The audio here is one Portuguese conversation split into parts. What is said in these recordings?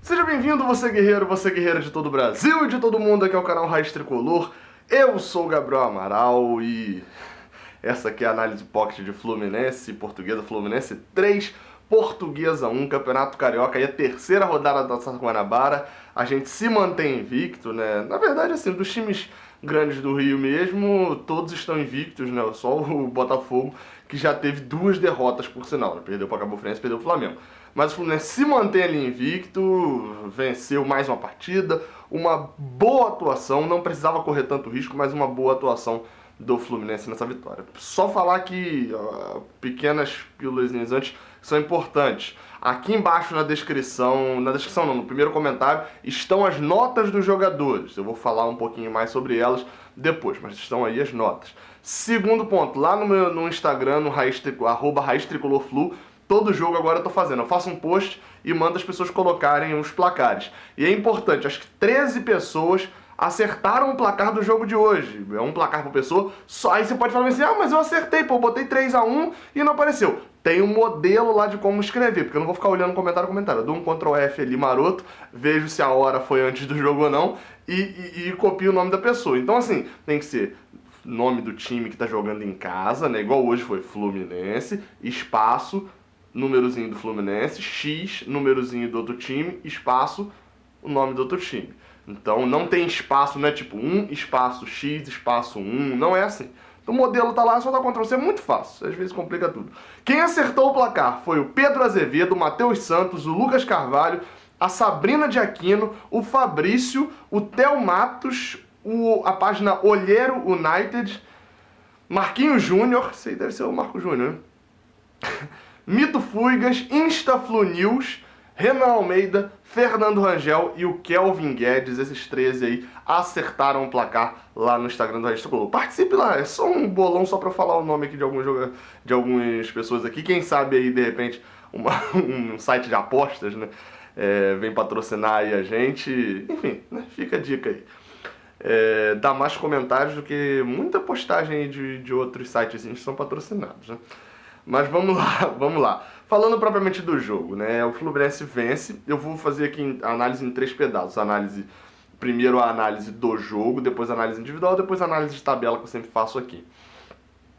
Seja bem-vindo, você guerreira de todo o Brasil e de todo mundo, aqui é o canal Raiz Tricolor. Eu sou o Gabriel Amaral e essa aqui é a análise pocket de Fluminense, Portuguesa Fluminense 3, Portuguesa 1, Campeonato Carioca, aí a terceira rodada da Taça Guanabara. A gente se mantém invicto, né? Na verdade, assim, dos times grandes do Rio mesmo, todos estão invictos, né? Só o Botafogo, que já teve 2 derrotas, por sinal, né? Perdeu para o Cabo Friense, perdeu o Flamengo. Mas o Fluminense se mantém ali invicto, venceu mais uma partida, uma boa atuação, não precisava correr tanto risco, mas uma boa atuação do Fluminense nessa vitória. Só falar que pequenas pílulas antes são importantes. Aqui embaixo na descrição não, no primeiro comentário, estão as notas dos jogadores. Eu vou falar um pouquinho mais sobre elas depois, mas estão aí as notas. Segundo ponto, lá no Instagram, no Raiz Tricolor Flu, todo jogo agora eu tô fazendo. Eu faço um post e mando as pessoas colocarem os placares. E é importante, acho que 13 pessoas acertaram o placar do jogo de hoje. É um placar por pessoa. Só aí você pode falar assim, mas eu acertei, pô, botei 3-1 e não apareceu. Tem um modelo lá de como escrever, porque eu não vou ficar olhando comentário. Eu dou um Ctrl F ali maroto, vejo se a hora foi antes do jogo ou não e copio o nome da pessoa. Então assim, tem que ser nome do time que tá jogando em casa, né? Igual hoje foi Fluminense, espaço, númerozinho do Fluminense, X, númerozinho do outro time, espaço, o nome do outro time. Então não tem espaço, não é tipo 1, espaço, X, espaço 1, não é assim. Então, o modelo tá lá, só dá Ctrl C, é muito fácil, às vezes complica tudo. Quem acertou o placar foi o Pedro Azevedo, o Matheus Santos, o Lucas Carvalho, a Sabrina de Aquino, o Fabrício, o Theo Matos, a página Olheiro United, Marquinhos Júnior, esse aí deve ser o Marco Júnior, né? Mito Fuigas, InstaFlu News, Renan Almeida, Fernando Rangel e o Kelvin Guedes, esses 13 aí, acertaram o placar lá no Instagram do Raiz Tricolor. Participe lá, é só um bolão só pra falar o nome aqui de algumas pessoas aqui. Quem sabe aí, de repente, um site de apostas, né, vem patrocinar aí a gente. Enfim, né, fica a dica aí. Dá mais comentários do que muita postagem aí de outros sites que são patrocinados, né? Mas vamos lá. Falando propriamente do jogo, né? O Fluminense vence. Eu vou fazer aqui a análise em 3 pedaços. Primeiro a análise do jogo, depois a análise individual, depois a análise de tabela que eu sempre faço aqui.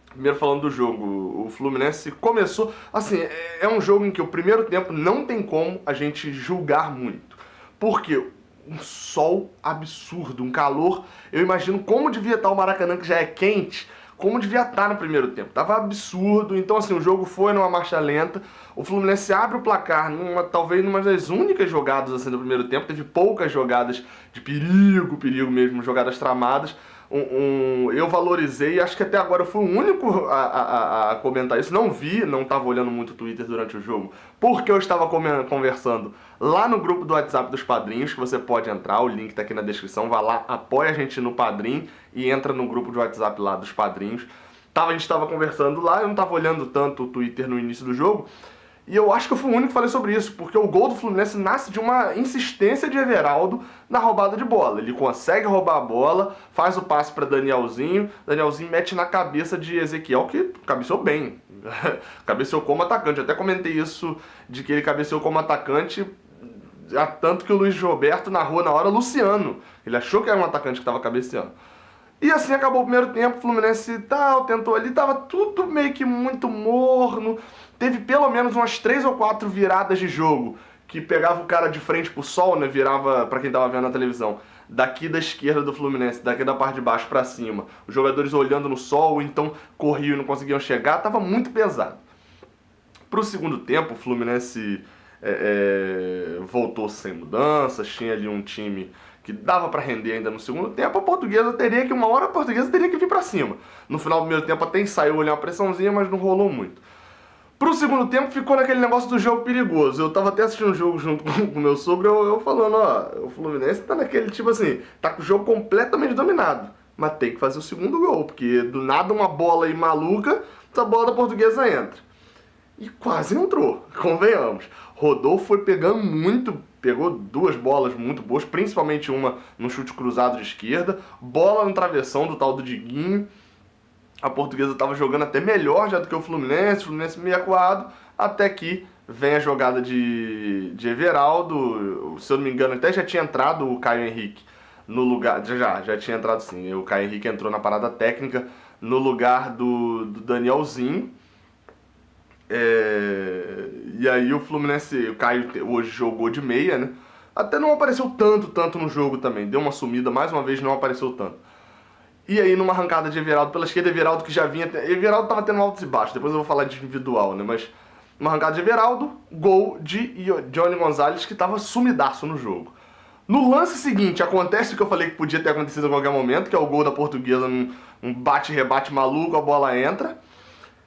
Primeiro falando do jogo, o Fluminense começou... Assim, é um jogo em que o primeiro tempo não tem como a gente julgar muito. Por quê? Um sol absurdo, um calor. Eu imagino como devia estar o Maracanã, que já é quente, como devia estar no primeiro tempo. Tava absurdo. Então, assim, o jogo foi numa marcha lenta. O Fluminense abre o placar talvez numa das únicas jogadas assim, do primeiro tempo. Teve poucas jogadas de perigo mesmo, jogadas tramadas. Eu valorizei, acho que até agora eu fui o único a comentar isso. Não estava olhando muito o Twitter durante o jogo, porque eu estava conversando lá no grupo do WhatsApp dos padrinhos, que você pode entrar, o link está aqui na descrição. Vai lá, apoia a gente no Padrim e entra no grupo de WhatsApp lá dos padrinhos. A gente estava conversando lá, eu não estava olhando tanto o Twitter no início do jogo. E eu acho que eu fui o único que falei sobre isso, porque o gol do Fluminense nasce de uma insistência de Everaldo na roubada de bola. Ele consegue roubar a bola, faz o passe para Danielzinho mete na cabeça de Ezequiel, que cabeceou bem. Cabeceou como atacante. Eu até comentei isso, de que ele cabeceou como atacante, tanto que o Luiz Roberto narrou na hora Luciano. Ele achou que era um atacante que estava cabeceando. E assim acabou o primeiro tempo, o Fluminense tentou ali, tava tudo meio que muito morno. Teve pelo menos umas 3 ou 4 viradas de jogo, que pegava o cara de frente pro sol, né, virava, pra quem tava vendo na televisão, daqui da esquerda do Fluminense, daqui da parte de baixo pra cima. Os jogadores olhando no sol, então corriam e não conseguiam chegar, tava muito pesado. Pro segundo tempo, o Fluminense voltou sem mudanças, tinha ali um time que dava pra render ainda no segundo tempo. Uma hora a Portuguesa teria que vir pra cima. No final do primeiro tempo até ensaiou ali uma pressãozinha, mas não rolou muito. Pro segundo tempo ficou naquele negócio do jogo perigoso. Eu tava até assistindo um jogo junto com o meu sogro, eu falando, o Fluminense tá naquele tipo assim, tá com o jogo completamente dominado, mas tem que fazer o segundo gol, porque do nada uma bola aí maluca, essa bola da Portuguesa entra. E quase entrou, convenhamos. Rodolfo foi pegou 2 bolas muito boas, principalmente uma no chute cruzado de esquerda, bola no travessão do tal do Diguinho. A Portuguesa estava jogando até melhor já do que o Fluminense meio acuado, até que vem a jogada de Everaldo, se eu não me engano até já tinha entrado o Caio Henrique no lugar, já tinha entrado sim, o Caio Henrique entrou na parada técnica no lugar do Danielzinho. E aí o Fluminense, o Caio hoje jogou de meia, né? Até não apareceu tanto no jogo também, deu uma sumida, mais uma vez não apareceu tanto. E aí numa arrancada de Everaldo pela esquerda, Everaldo que já vinha, Everaldo tava tendo altos e baixos, depois eu vou falar de individual, né? Mas uma arrancada de Everaldo, gol de Johnny Gonzalez que tava sumidaço no jogo. No lance seguinte, acontece o que eu falei que podia ter acontecido a qualquer momento, que é o gol da Portuguesa, um bate-rebate maluco, a bola entra.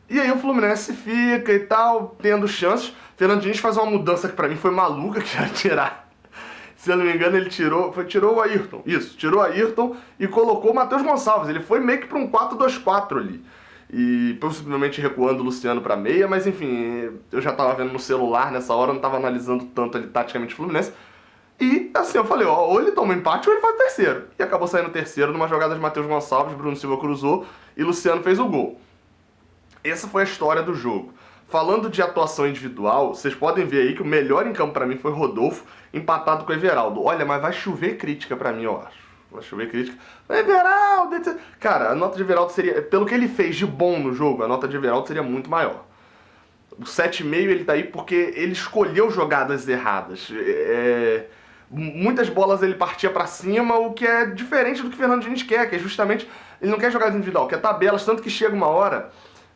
E aí o Fluminense fica e tal, tendo chances. Fernando Diniz faz uma mudança que pra mim foi maluca, que era tirar. Se eu não me engano, ele tirou o Ayrton. Isso, tirou o Ayrton e colocou o Matheus Gonçalves. Ele foi meio que pra um 4-2-4 ali. E possivelmente recuando o Luciano pra meia, mas enfim, eu já tava vendo no celular nessa hora, não tava analisando tanto ali taticamente o Fluminense. E assim, eu falei, ó, ou ele toma um empate ou ele faz o terceiro. E acabou saindo o terceiro numa jogada de Matheus Gonçalves, Bruno Silva cruzou e Luciano fez o gol. Essa foi a história do jogo. Falando de atuação individual, vocês podem ver aí que o melhor em campo pra mim foi Rodolfo, empatado com o Everaldo. Olha, mas vai chover crítica pra mim, eu acho. Vai chover crítica. Everaldo, etc. Cara, a nota de Everaldo seria, pelo que ele fez de bom no jogo, a nota de Everaldo seria muito maior. O 7,5 ele tá aí porque ele escolheu jogadas erradas. Muitas bolas ele partia pra cima, o que é diferente do que o Fernando Diniz quer, que é justamente, ele não quer jogadas individual, quer tabelas, tanto que chega uma hora...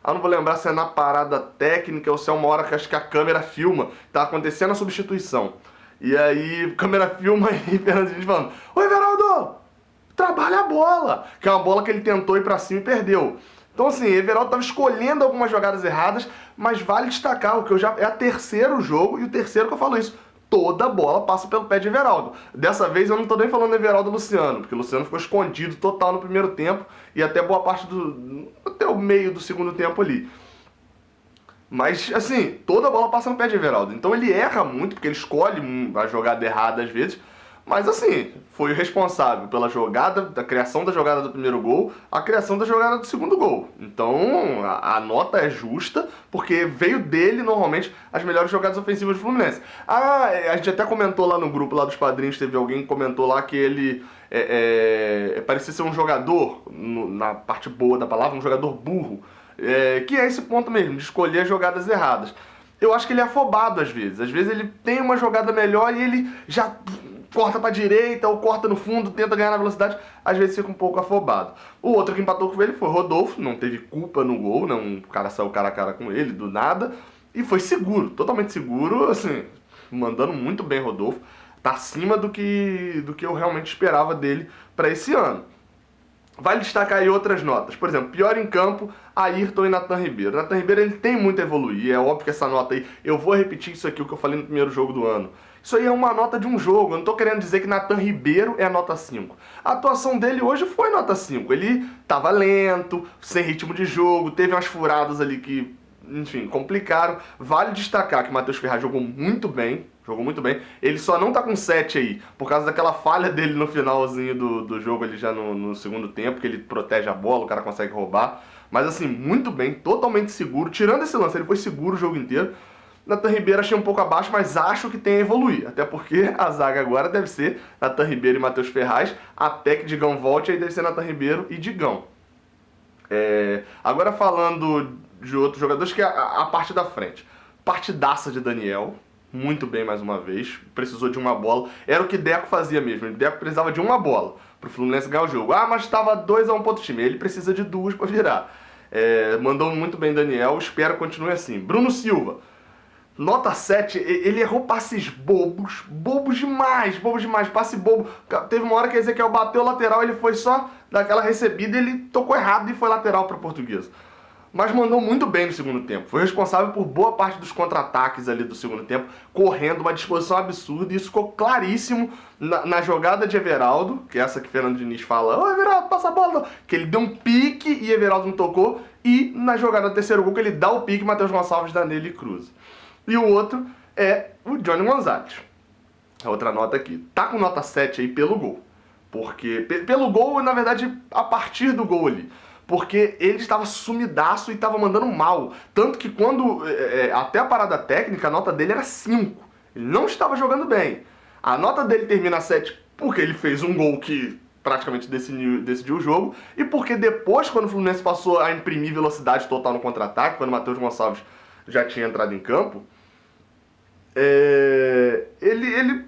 não vou lembrar se é na parada técnica ou se é uma hora que acho que a câmera filma. Tá acontecendo a substituição. E aí, a câmera filma e Fernando Diniz falando: "Ô Everaldo, trabalha a bola!" Que é uma bola que ele tentou ir pra cima e perdeu. Então assim, Everaldo tava escolhendo algumas jogadas erradas, mas vale destacar, o que eu já é o terceiro jogo e o terceiro que eu falo isso. Toda bola passa pelo pé de Everaldo. Dessa vez eu não tô nem falando Everaldo e Luciano, porque o Luciano ficou escondido total no primeiro tempo e até boa parte até o meio do segundo tempo ali. Mas, assim, toda bola passa no pé de Everaldo. Então ele erra muito, porque ele escolhe a jogada errada às vezes. Mas, assim, foi o responsável pela jogada, da criação da jogada do primeiro gol, a criação da jogada do segundo gol. Então, a nota é justa, porque veio dele, normalmente, as melhores jogadas ofensivas do Fluminense. A gente até comentou lá no grupo, lá dos padrinhos, teve alguém que comentou lá que ele parecia ser um jogador, na parte boa da palavra, um jogador burro. Que é esse ponto mesmo, de escolher jogadas erradas. Eu acho que ele é afobado às vezes. Às vezes ele tem uma jogada melhor e ele já corta pra direita ou corta no fundo, tenta ganhar na velocidade. Às vezes fica um pouco afobado. O outro que empatou com ele foi Rodolfo, não teve culpa no gol, não, o cara saiu cara a cara com ele, do nada. E foi seguro, totalmente seguro, assim, mandando muito bem Rodolfo. Tá acima do que eu realmente esperava dele pra esse ano. Vale destacar aí outras notas. Por exemplo, pior em campo, Ayrton e Nathan Ribeiro. Nathan Ribeiro ele tem muito a evoluir. É óbvio que essa nota aí... Eu vou repetir isso aqui, o que eu falei no primeiro jogo do ano. Isso aí é uma nota de um jogo. Eu não tô querendo dizer que Nathan Ribeiro é a nota 5. A atuação dele hoje foi nota 5. Ele tava lento, sem ritmo de jogo, teve umas furadas ali que, enfim, complicaram. Vale destacar que o Matheus Ferraz jogou muito bem. Jogou muito bem. Ele só não tá com 7 aí, por causa daquela falha dele no finalzinho do jogo, ali já no segundo tempo, que ele protege a bola, o cara consegue roubar. Mas assim, muito bem, totalmente seguro. Tirando esse lance, ele foi seguro o jogo inteiro. Nathan Ribeiro achei um pouco abaixo, mas acho que tem a evoluir. Até porque a zaga agora deve ser Nathan Ribeiro e Matheus Ferraz, até que Digão volte, aí deve ser Nathan Ribeiro e Digão. Agora falando de outros jogadores, que é a parte da frente. Partidaça de Daniel. Muito bem mais uma vez, precisou de uma bola. Era o que Deco fazia mesmo, o Deco precisava de uma bola pro Fluminense ganhar o jogo. Mas estava 2-1 pro outro time, ele precisa de 2 para virar. Mandou muito bem Daniel, espero que continue assim. Bruno Silva, nota 7, ele errou passes bobos demais, passe bobo. Teve uma hora que Ezequiel bateu o lateral, ele foi só daquela recebida, ele tocou errado e foi lateral para Portuguesa. Mas mandou muito bem no segundo tempo. Foi responsável por boa parte dos contra-ataques ali do segundo tempo, correndo, uma disposição absurda, e isso ficou claríssimo na jogada de Everaldo, que é essa que Fernando Diniz fala: "Ô Everaldo, passa a bola", que ele deu um pique e Everaldo não tocou, e na jogada do terceiro gol que ele dá o pique, Matheus Gonçalves dá nele e cruza. E o outro é o Johnny Gonzalez. A outra nota aqui. Tá com nota 7 aí pelo gol. Porque, pelo gol, na verdade, a partir do gol ali. porque ele estava sumidaço e estava mandando mal. Tanto que quando, até a parada técnica, a nota dele era 5. Ele não estava jogando bem. A nota dele termina 7 porque ele fez um gol que praticamente decidiu o jogo, e porque depois, quando o Fluminense passou a imprimir velocidade total no contra-ataque, quando o Matheus Gonçalves já tinha entrado em campo, ele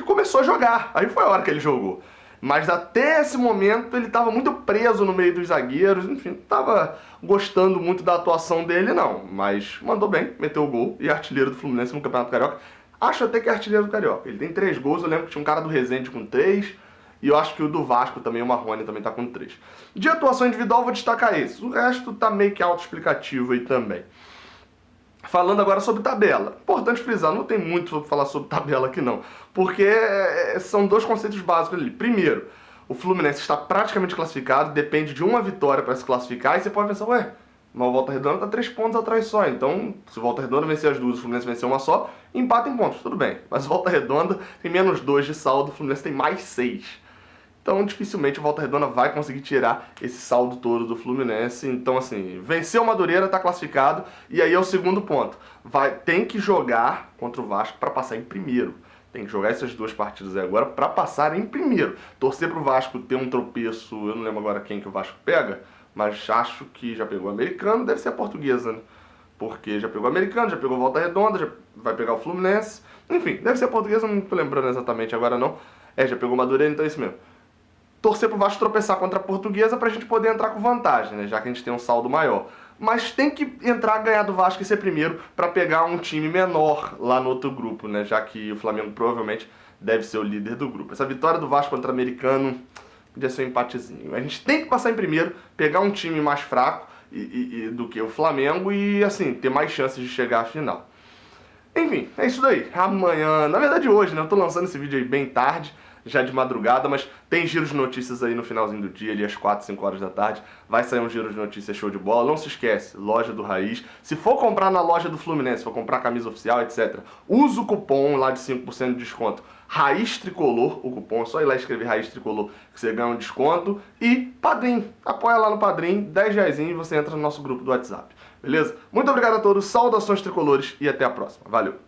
começou a jogar. Aí foi a hora que ele jogou. Mas até esse momento ele estava muito preso no meio dos zagueiros, enfim, não estava gostando muito da atuação dele não, mas mandou bem, meteu o gol e é artilheiro do Fluminense no Campeonato Carioca. Acho até que é artilheiro do Carioca. Ele tem 3 gols, eu lembro que tinha um cara do Resende com 3, e eu acho que o do Vasco também, o Marrone, também tá com 3. De atuação individual, vou destacar esse. O resto tá meio que autoexplicativo aí também. Falando agora sobre tabela. Importante frisar, não tem muito sobre falar sobre tabela aqui não. Porque são 2 conceitos básicos ali. Primeiro, o Fluminense está praticamente classificado, depende de uma vitória para se classificar, e você pode pensar, ué, mas o Volta Redonda tá 3 pontos atrás só, então se o Volta Redonda vencer as 2, o Fluminense vencer uma só, empata em pontos, tudo bem. Mas o Volta Redonda tem menos 2 de saldo, o Fluminense tem mais 6. Então dificilmente o Volta Redonda vai conseguir tirar esse saldo todo do Fluminense. Então assim, venceu o Madureira, tá classificado, e aí é o segundo ponto. Tem que jogar contra o Vasco para passar em primeiro. Tem que jogar essas 2 partidas aí agora para passar em primeiro. Torcer pro Vasco ter um tropeço, eu não lembro agora quem que o Vasco pega, mas acho que já pegou o Americano, deve ser a Portuguesa, né? Porque já pegou o Americano, já pegou o Volta Redonda, já vai pegar o Fluminense. Enfim, deve ser a Portuguesa, não tô lembrando exatamente agora não. Já pegou o Madureira, então é isso mesmo. Torcer pro Vasco tropeçar contra a Portuguesa pra gente poder entrar com vantagem, né? Já que a gente tem um saldo maior. Mas tem que entrar, ganhar do Vasco e ser primeiro pra pegar um time menor lá no outro grupo, né? Já que o Flamengo provavelmente deve ser o líder do grupo. Essa vitória do Vasco contra o Americano podia ser um empatezinho. A gente tem que passar em primeiro, pegar um time mais fraco do que o Flamengo e, assim, ter mais chances de chegar à final. Enfim, é isso daí. Amanhã, na verdade hoje, né? Eu tô lançando esse vídeo aí bem tarde, já de madrugada, mas tem giro de notícias aí no finalzinho do dia, ali às 4, 5 horas da tarde. Vai sair um giro de notícias show de bola. Não se esquece, loja do Raiz. Se for comprar na loja do Fluminense, se for comprar camisa oficial, etc., usa o cupom lá de 5% de desconto. Raiz Tricolor, o cupom, é só ir lá escrever Raiz Tricolor que você ganha um desconto. E Padrim, apoia lá no Padrim, 10 reais e você entra no nosso grupo do WhatsApp. Beleza? Muito obrigado a todos, saudações tricolores e até a próxima. Valeu!